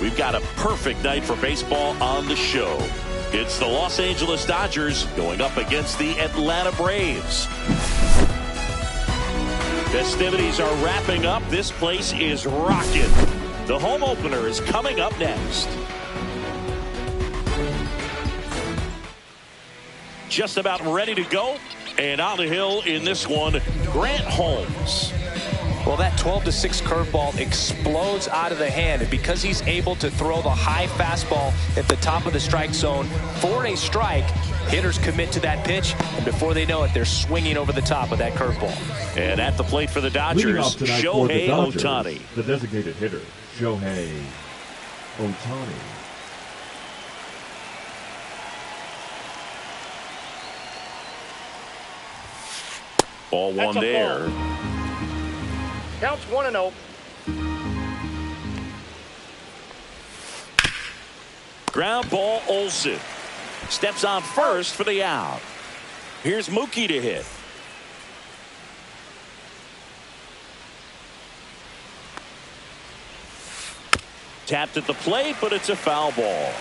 We've got a perfect night for baseball on the show. It's the Los Angeles Dodgers going up against the Atlanta Braves. Festivities are wrapping up. This place is rocking. The home opener is coming up next. Just about ready to go. And on the hill in this one, Grant Holmes. Well, that 12-6 curveball explodes out of the hand. And because he's able to throw the high fastball at the top of the strike zone for a strike, hitters commit to that pitch. And before they know it, they're swinging over the top of that curveball. And at the plate for the Dodgers, Shohei Ohtani. The designated hitter, Shohei Ohtani. Ball one there. Counts 1-0. Ground ball, Olsen. Steps on first for the out. Here's Mookie to hit. Tapped at the plate, but it's a foul ball.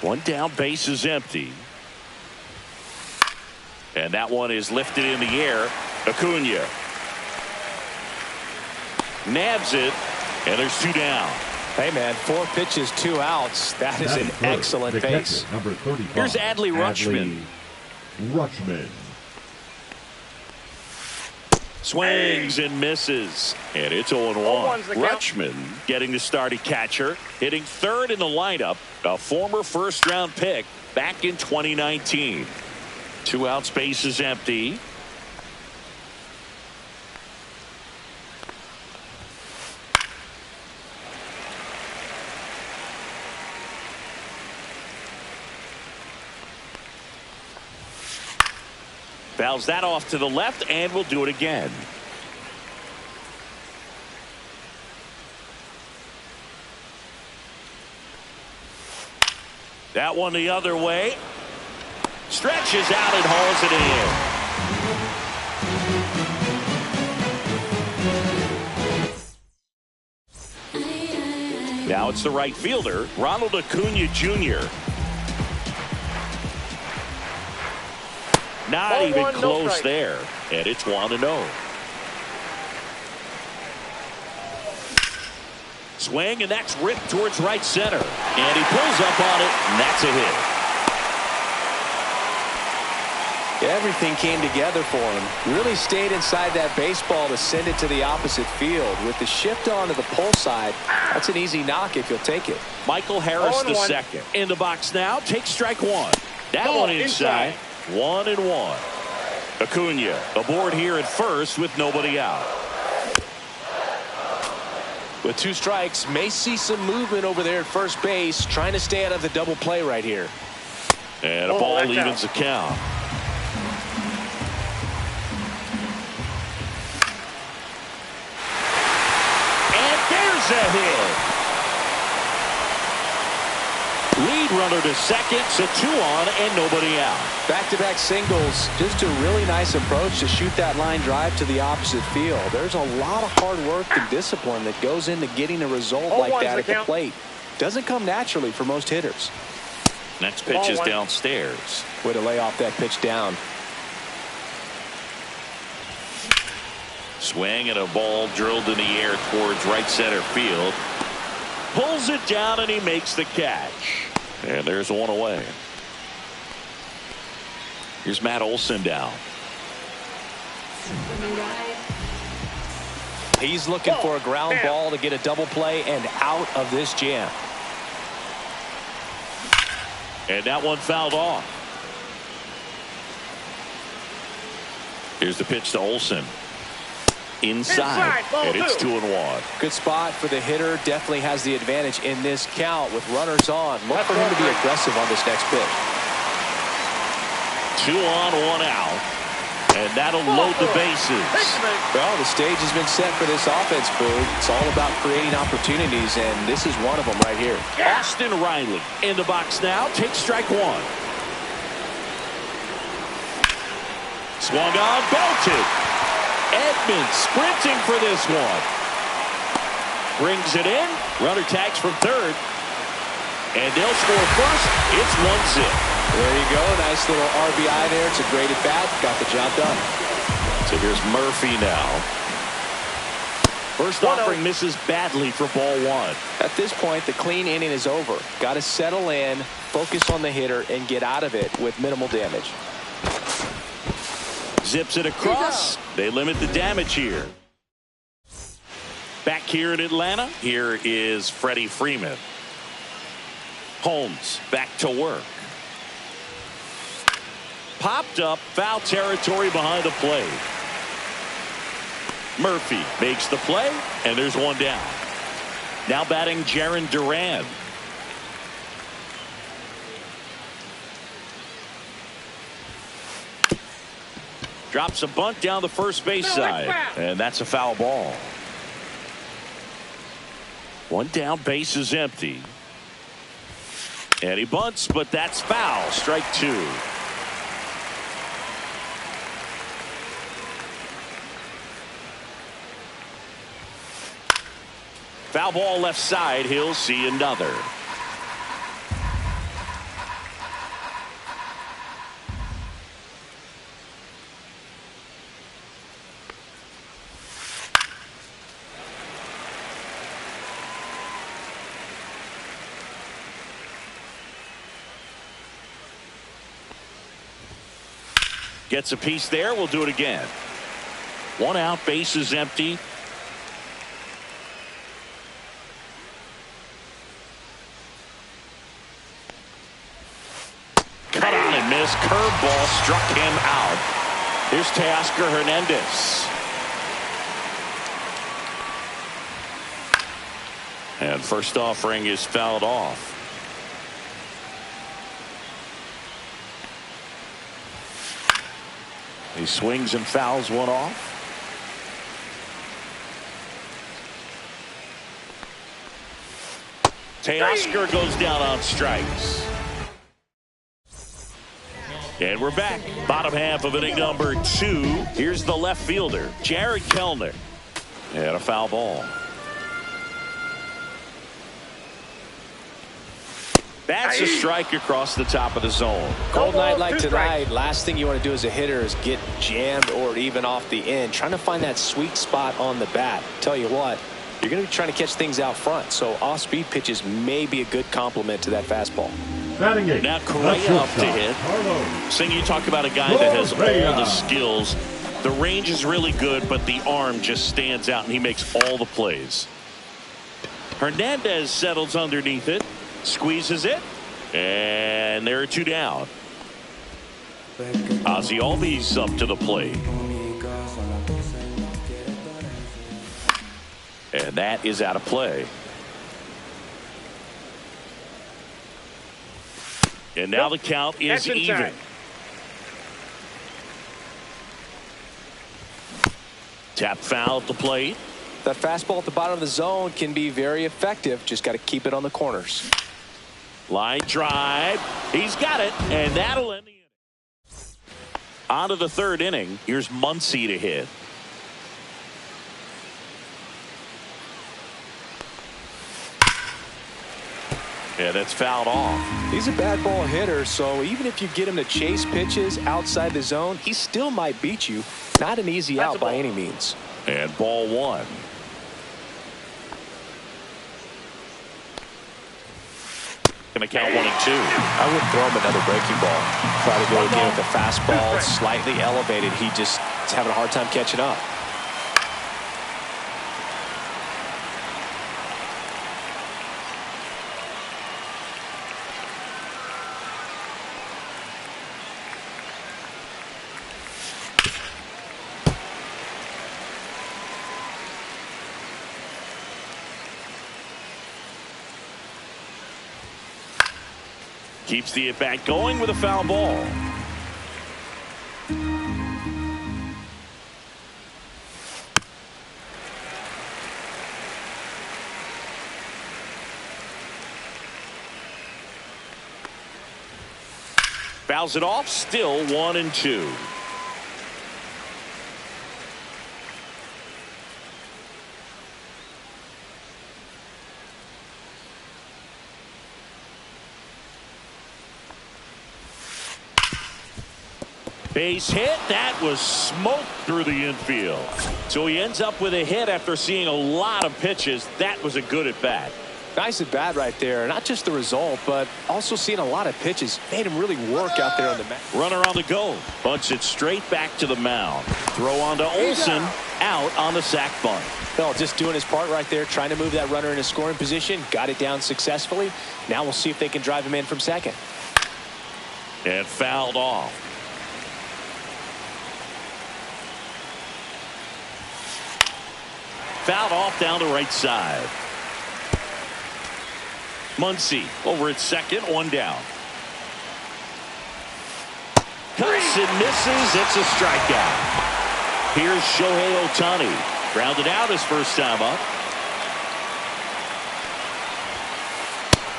One down, base is empty. And that one is lifted in the air. Acuna nabs it, and there's two down. Hey, man, 4 pitches, 2 outs. That is an excellent base. Number 35. Here's Adley Rutschman. Rutschman. Swings and misses. And it's 0-1. Rutschman getting the starting catcher. Hitting third in the lineup. A former first-round pick back in 2019. 2 outs, base is empty. Fouls that off to the left, and we'll do it again. That one the other way. Stretches out and hauls it in. Now it's the right fielder, Ronald Acuna Jr. Not even close there. And it's 1-0. Swing, and that's ripped towards right center. And he pulls up on it, and that's a hit. Everything came together for him. Really stayed inside that baseball to send it to the opposite field. With the shift onto the pull side, that's an easy knock if you'll take it. Michael Harris the second. In the box now, takes strike one. That one inside. 1-1. Acuna aboard here at first with nobody out. With 2 strikes, may see some movement over there at first base, trying to stay out of the double play right here. And a ball evens the count. And there's a hit. Lead runner to second, so 2 on and nobody out. Back-to-back singles, just a really nice approach to shoot that line drive to the opposite field. There's a lot of hard work and discipline that goes into getting a result like that at the plate. Doesn't come naturally for most hitters. Next pitch is downstairs. Way to lay off that pitch down. Swing and a ball drilled in the air towards right center field. Pulls it down and he makes the catch. And there's one away. Here's Matt Olson down. He's looking for a ground ball to get a double play and out of this jam. And that one fouled off. Here's the pitch to Olson. Inside, and it's 2-1. Good spot for the hitter. Definitely has the advantage in this count with runners on. Look for him to be aggressive on this next pitch. 2 on, 1 out. And that'll load the bases. Well, the stage has been set for this offense, Boog. It's all about creating opportunities, and this is one of them right here. Austin Riley in the box now. Takes strike one. Swung on, belted. Edman sprinting for this one. brings it in. Runner tags from third. And they'll score first. It's 1-zip. There you go. Nice little RBI there. It's a great at bat. Got the job done. So here's Murphy now. First offering misses badly for ball one. At this point, the clean inning is over. Got to settle in, focus on the hitter, and get out of it with minimal damage. Zips it across. They limit the damage here. Back here in Atlanta, here is Freddie Freeman. Holmes back to work. Popped up, foul territory behind the plate. Murphy makes the play, and there's one down. Now batting Jarren Duran. Drops a bunt down the first base side, and that's a foul ball. One down, base is empty. And he bunts, but that's foul. Strike two. Foul ball left side. He'll see another. Gets a piece there. We'll do it again. One out, base is empty. Cut on and miss. Curveball struck him out. Here's Teoscar Hernandez. And first offering is fouled off. He swings and fouls one off. Teoscar goes down on strikes. And we're back. Bottom half of inning number 2. Here's the left fielder, Jared Kellner. And a foul ball. That's a strike across the top of the zone. Cold night like tonight, last thing you want to do as a hitter is get jammed or even off the end. Trying to find that sweet spot on the bat. Tell you what, you're going to be trying to catch things out front. So off-speed pitches may be a good complement to that fastball. Now Correa up to hit. Sing, you talk about a guy that has all the skills. The range is really good, but the arm just stands out, and he makes all the plays. Hernandez settles underneath it. Squeezes it, and there are two down. Ozzie Albies up to the plate. And that is out of play. And now the count is even. Tap foul at the plate. That fastball at the bottom of the zone can be very effective. Just got to keep it on the corners. Line drive. He's got it, and that'll end the inning. On to the third inning. Here's Muncy to hit. Yeah, that's fouled off. He's a bad ball hitter, so even if you get him to chase pitches outside the zone, he still might beat you. Not an easy out by any means. And ball one. Going to count 1 and 2. I wouldn't throw him another breaking ball. Try to go again with the fastball slightly elevated. He just is having a hard time catching up. Keeps the at-bat going with a foul ball. Fouls it off, still 1 and 2. Base hit. That was smoked through the infield. So he ends up with a hit after seeing a lot of pitches. That was a good at bat. Nice at bat right there. Not just the result, but also seeing a lot of pitches. Made him really work out there on the mound. Runner on the go. Bunts it straight back to the mound. Throw on to Olson. Out on the sac bunt. Well, just doing his part right there, trying to move that runner in a scoring position. Got it down successfully. Now we'll see if they can drive him in from second. And fouled off. Fouled off down the right side. Muncy over at second, one down. Cuts and misses. It's a strikeout. Here's Shohei Ohtani. Grounded out his first time up.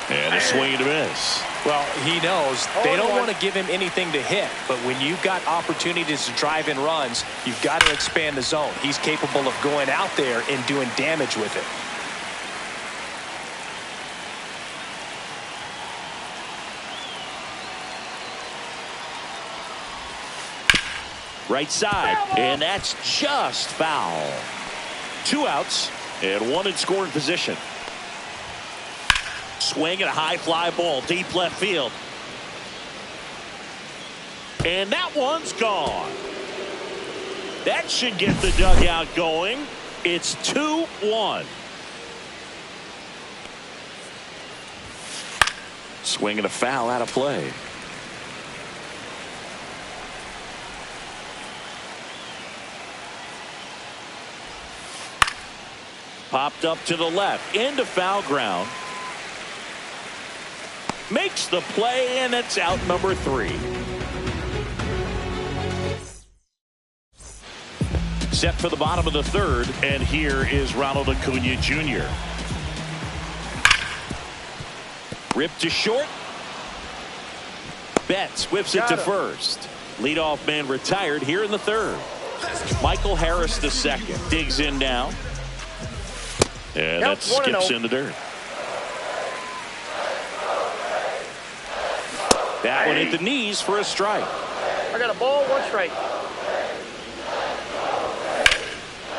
And a swing and a miss. Well, he knows they don't want to give him anything to hit, but when you've got opportunities to drive in runs, you've got to expand the zone. He's capable of going out there and doing damage with it. Right side, and that's just foul. 2 outs and 1 in scoring position. Swing and a high fly ball deep left field. And that one's gone. That should get the dugout going. It's 2-1. Swing and a foul out of play. Popped up to the left into foul ground. Makes the play, and it's out number 3. Set for the bottom of the third, and here is Ronald Acuna Jr. Ripped to short. Betts whips it to first. Leadoff man retired here in the third. Michael Harris the second digs in now. And that skips in the dirt. That one hit the knees for a strike. I got a ball, 1 strike.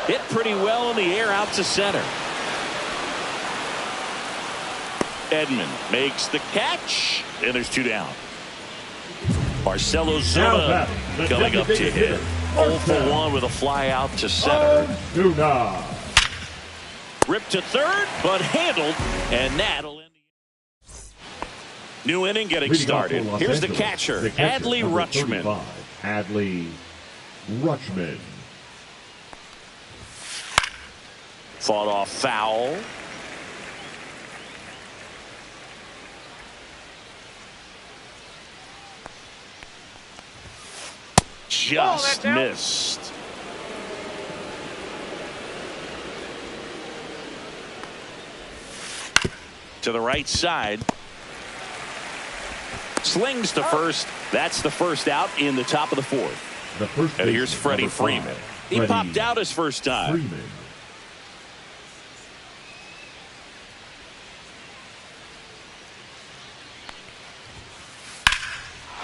Hit pretty well in the air out to center. Edman makes the catch, and there's 2 down. Marcelo Zuna coming up to hit. 0 for 1 with a fly out to center. Ripped to third, but handled, and that'll end the new inning getting started. Here's the catcher, Adley Rutschman. Adley Rutschman. Fought off foul. Just missed. To the right side. Slings to first. That's the first out in the top of the 4th. And here's Freddie Freeman. He popped out his first time.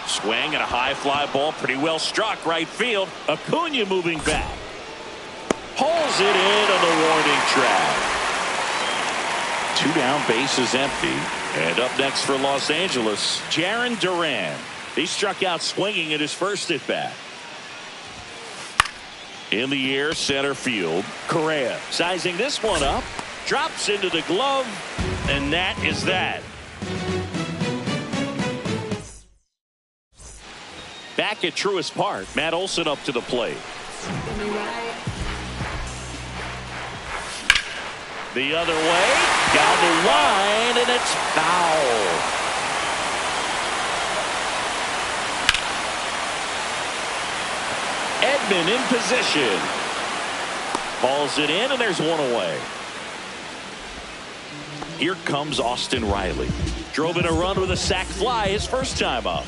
Swing and a high fly ball. Pretty well struck right field. Acuna moving back. Pulls it in on the warning track. 2 down, bases empty. And up next for Los Angeles, Jarren Duran. He struck out swinging at his first at bat. In the air, center field. Correa sizing this one up. Drops into the glove. And that is that. Back at Truist Park, Matt Olson up to the plate. The other way, down the line, and it's foul. Edman in position. Balls it in, and there's 1 away. Here comes Austin Riley. Drove in a run with a sac fly his first time up.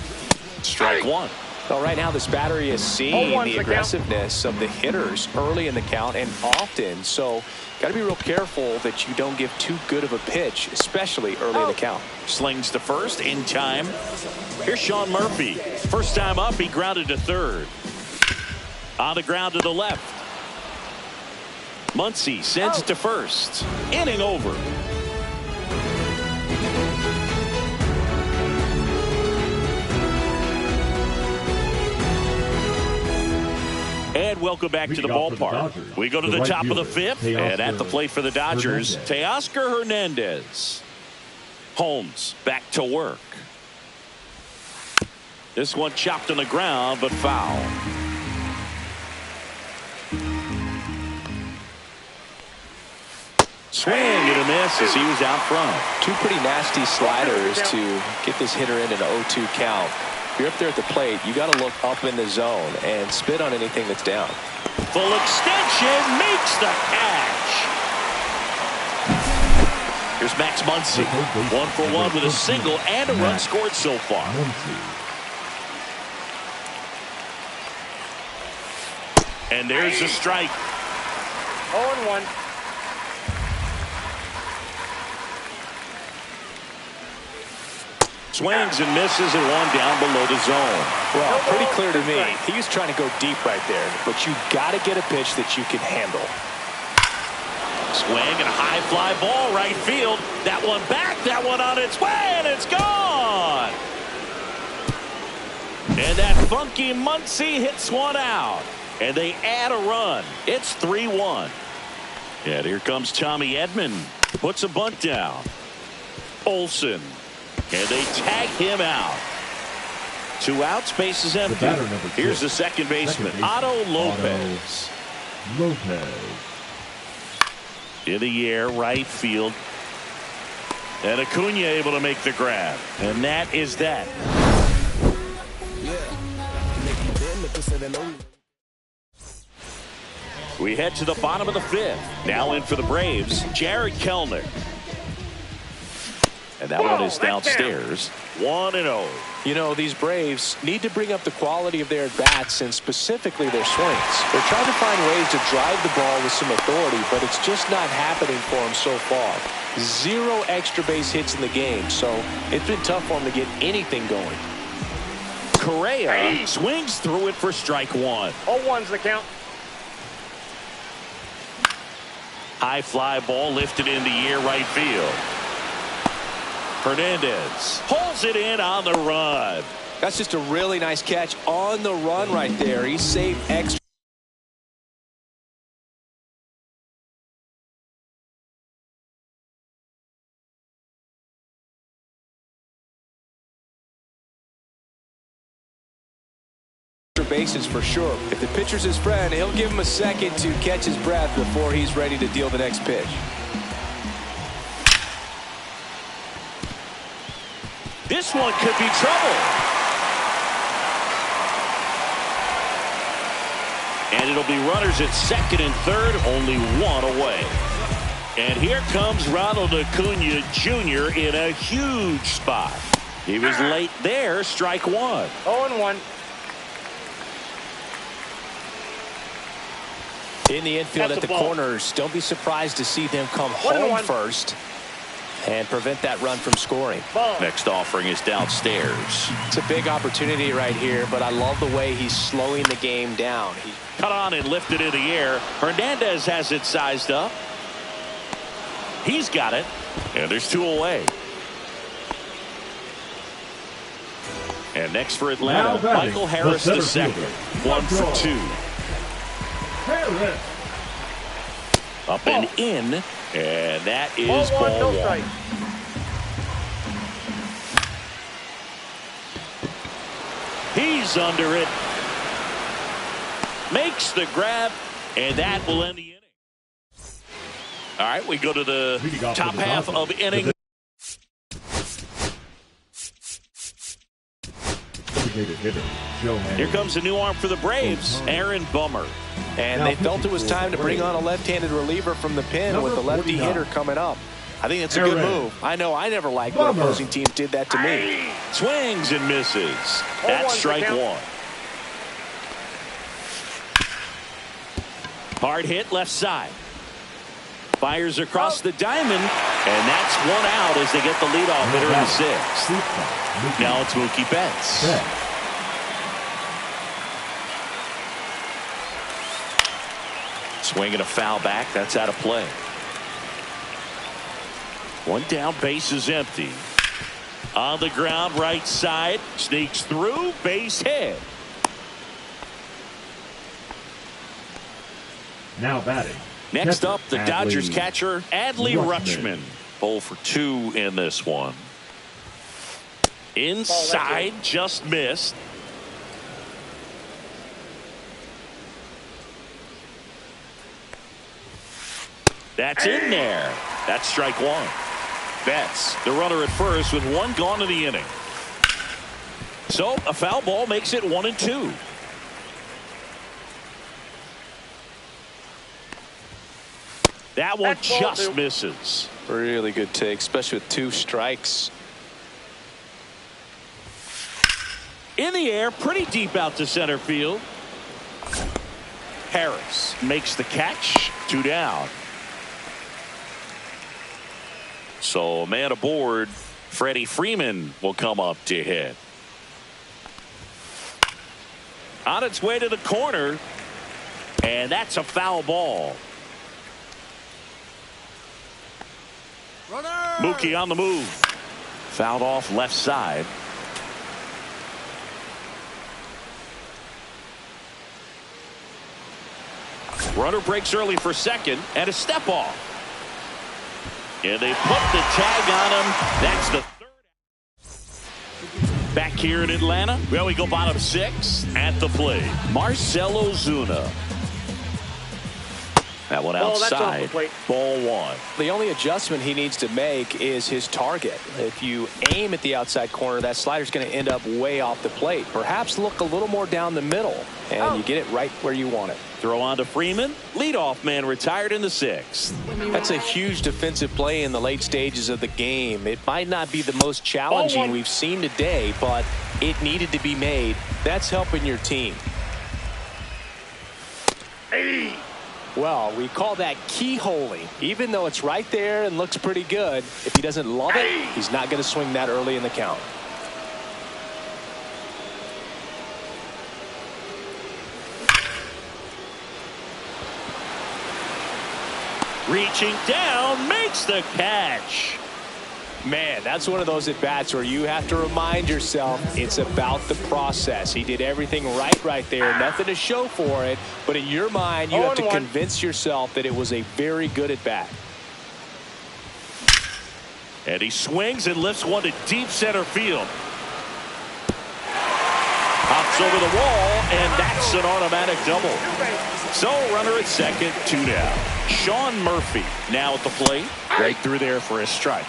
Strike 1. Well, right now this battery is seeing the aggressiveness of the hitters early in the count and often. So got to be real careful that you don't give too good of a pitch, especially early in the count. Slings to first in time. Here's Sean Murphy. First time up, he grounded to third. On the ground to the left. Muncy sends it to first. Inning over. And welcome back to the ballpark. We go to the top of the fifth, and at the plate for the Dodgers, Teoscar Hernandez. Holmes back to work. This one chopped on the ground, but foul. Swing and a miss as he was out front. Two pretty nasty sliders to get this hitter in an 0-2 count. If you're up there at the plate, you got to look up in the zone and spit on anything that's down. Full extension makes the catch. Here's Max Muncy. 1-for-1 with a single and a run scored so far. And there's a strike. 0-1. Swings and misses and one down below the zone. Well, pretty clear to me. He was trying to go deep right there, but you got to get a pitch that you can handle. Swing and a high fly ball right field. That one back, that one on its way, and it's gone. And that funky Muncy hits one out. And they add a run. It's 3-1. And here comes Tommy Edman. Puts a bunt down. Olsen. And they tag him out. 2 outs, base is empty. Here's the second baseman, Otto Lopez. In the air, right field. And Acuna able to make the grab. And that is that. We head to the bottom of the fifth. Now in for the Braves, Jared Kelenic. And that one is downstairs. 1-0. You know, these Braves need to bring up the quality of their at-bats and specifically their swings. They're trying to find ways to drive the ball with some authority, but it's just not happening for them so far. 0 extra base hits in the game, so it's been tough for them to get anything going. Correa swings through it for strike one. 0-1's the count. High fly ball lifted in the air right field. Hernandez pulls it in on the run. That's just a really nice catch on the run right there. He saved extra bases for sure. If the pitcher's his friend, he'll give him a second to catch his breath before he's ready to deal the next pitch. This one could be trouble. And it'll be runners at second and third, only one away. And here comes Ronald Acuna Jr. in a huge spot. He was late there, strike one. 0-1. In the infield at the corners, don't be surprised to see them come home first and prevent that run from scoring. Next offering is downstairs. It's a big opportunity right here, but I love the way he's slowing the game down. He cut on and lifted in the air. Hernandez has it sized up. He's got it. And there's 2 away. And next for Atlanta, Michael Harris the second. 1 for 2. Up and in. And that is ball one. He's under it. Makes the grab. And that will end the inning. All right, we go to the top half of inning. Here comes a new arm for the Braves, Aaron Bummer. And they felt it was time to bring on a left-handed reliever from the pen with the lefty hitter coming up. I think it's a good move. I know I never liked when opposing teams did that to me. Swings and misses. That's strike one. Hard hit left side. Fires across the diamond, and that's one out as they get the leadoff hitter in the sixth. Now it's Mookie Betts. Swinging a foul back. That's out of play. One down, base is empty. On the ground, right side. Sneaks through, base hit. Now batting. Next up, the Adley Dodgers catcher, Adley Rutschman. 0 for 2 in this one. Inside, just missed. That's in there. That's strike one. Betts, the runner at first with one gone in the inning. So a foul ball makes it 1-2. That one just misses. Really good take, especially with 2 strikes. In the air, pretty deep out to center field. Harris makes the catch. 2 down. So man aboard. Freddie Freeman will come up to hit. On its way to the corner. And that's a foul ball. Runner! Mookie on the move. Fouled off left side. Runner breaks early for second and a step off. And they put the tag on him. That's the third. Back here in Atlanta. Well, we go bottom 6 at the plate. Marcell Ozuna. That one outside. Ball 1. The only adjustment he needs to make is his target. If you aim at the outside corner, that slider's going to end up way off the plate. Perhaps look a little more down the middle, and you get it right where you want it. Throw on to Freeman. Leadoff man retired in the 6th. That's a huge defensive play in the late stages of the game. It might not be the most challenging we've seen today, but it needed to be made. That's helping your team. Well, we call that keyholing. Even though it's right there and looks pretty good, if he doesn't love it, he's not going to swing that early in the count. Reaching down, makes the catch. Man, that's one of those at-bats where you have to remind yourself it's about the process. He did everything right there. Nothing to show for it. But in your mind, you have to convince yourself that it was a very good at-bat. And he swings and lifts one to deep center field. Hops over the wall, and that's an automatic double. So runner at second, 2 down. Sean Murphy now at the plate. Right through there for a strike.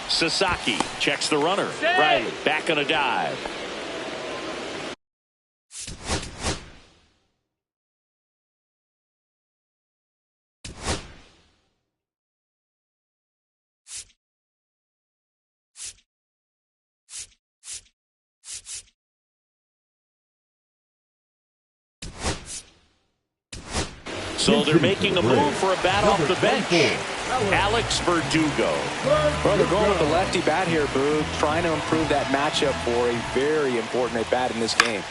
Sasaki checks the runner. Riley back on a dive. So they're making a move for a bat off the bench. Alex Verdugo. Well, they're going with the lefty bat here, Boog, trying to improve that matchup for a very important at bat in this game.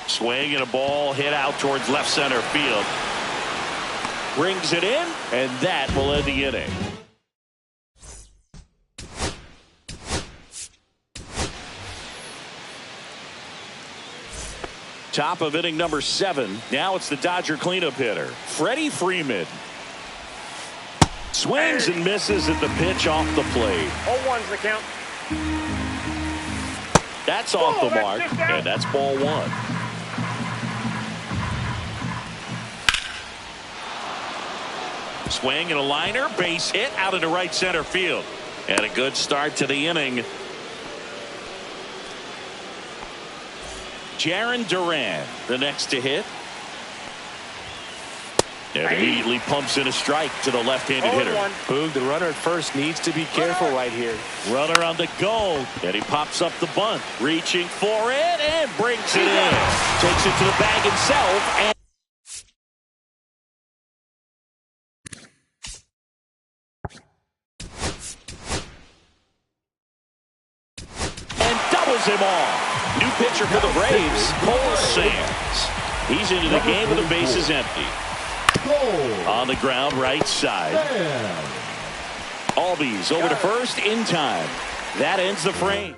Swing and a ball hit out towards left center field. Brings it in, and that will end the inning. Top of inning number 7. Now it's the Dodger cleanup hitter, Freddie Freeman. Swings and misses at the pitch off the plate. 0-1's the count. That's off the mark, and that's ball 1. Swing and a liner, base hit out into right center field. And a good start to the inning. Jarren Duran, the next to hit. And immediately pumps in a strike to the left-handed hitter. Boog, the runner at first needs to be careful right here. Runner on the go. And he pops up the bunt. Reaching for it and brings it in. Takes it to the bag himself. And doubles him off. New pitcher for the Braves, Cole Sands. He's into the game with the bases empty. On the ground, right side. Albies over to first in time. That ends the frame.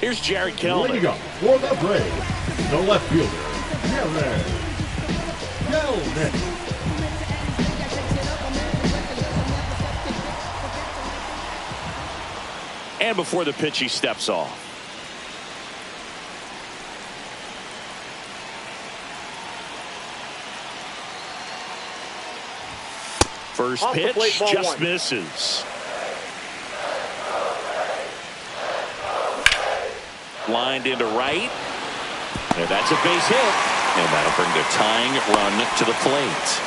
Here's Jared Kellman. Leading up for the Braves, the left fielder, Jared Kellman. And before the pitch, he steps off. First pitch just misses. Lined into right. And that's a base hit. And that'll bring the tying run to the plate.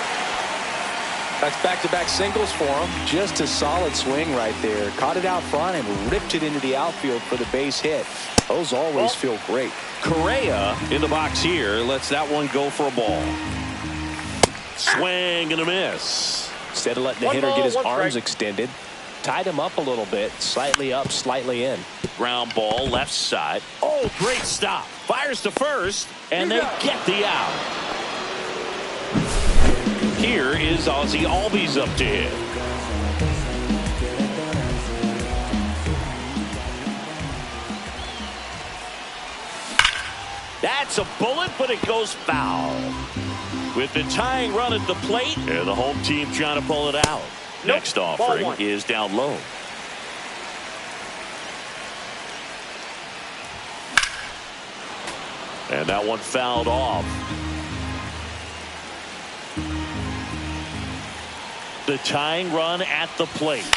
That's back-to-back singles for him. Just a solid swing right there. Caught it out front and ripped it into the outfield for the base hit. Those always feel great. Correa in the box here lets that one go for a ball. Swing and a miss. Instead of letting the hitter get his arms extended, tied him up a little bit, slightly up, slightly in. Ground ball left side. Oh, great stop. Fires to first, and they get the out. Here is Ozzie Albies up to hit. That's a bullet, but it goes foul. With the tying run at the plate, and the home team trying to pull it out. Next offering is down low. And that one fouled off. The tying run at the plate.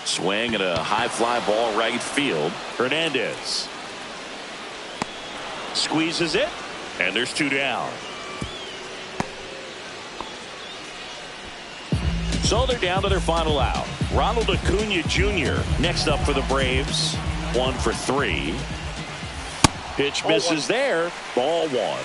Swing and a high fly ball right field. Hernandez squeezes it, and there's two down. So they're down to their final out. Ronald Acuna Jr. next up for the Braves. 1 for 3. Pitch misses there. Ball 1.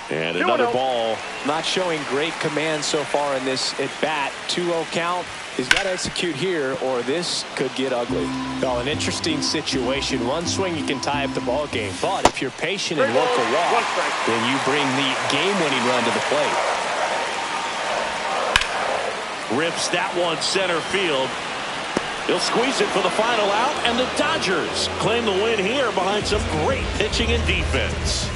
And another ball. Not showing great command so far in this at bat. 2-0 count. He's got to execute here or this could get ugly. Well, an interesting situation. One swing you can tie up the ball game. But if you're patient and work a walk, then you bring the game-winning run to the plate. Rips that one center field. He'll squeeze it for the final out, and the Dodgers claim the win here behind some great pitching and defense.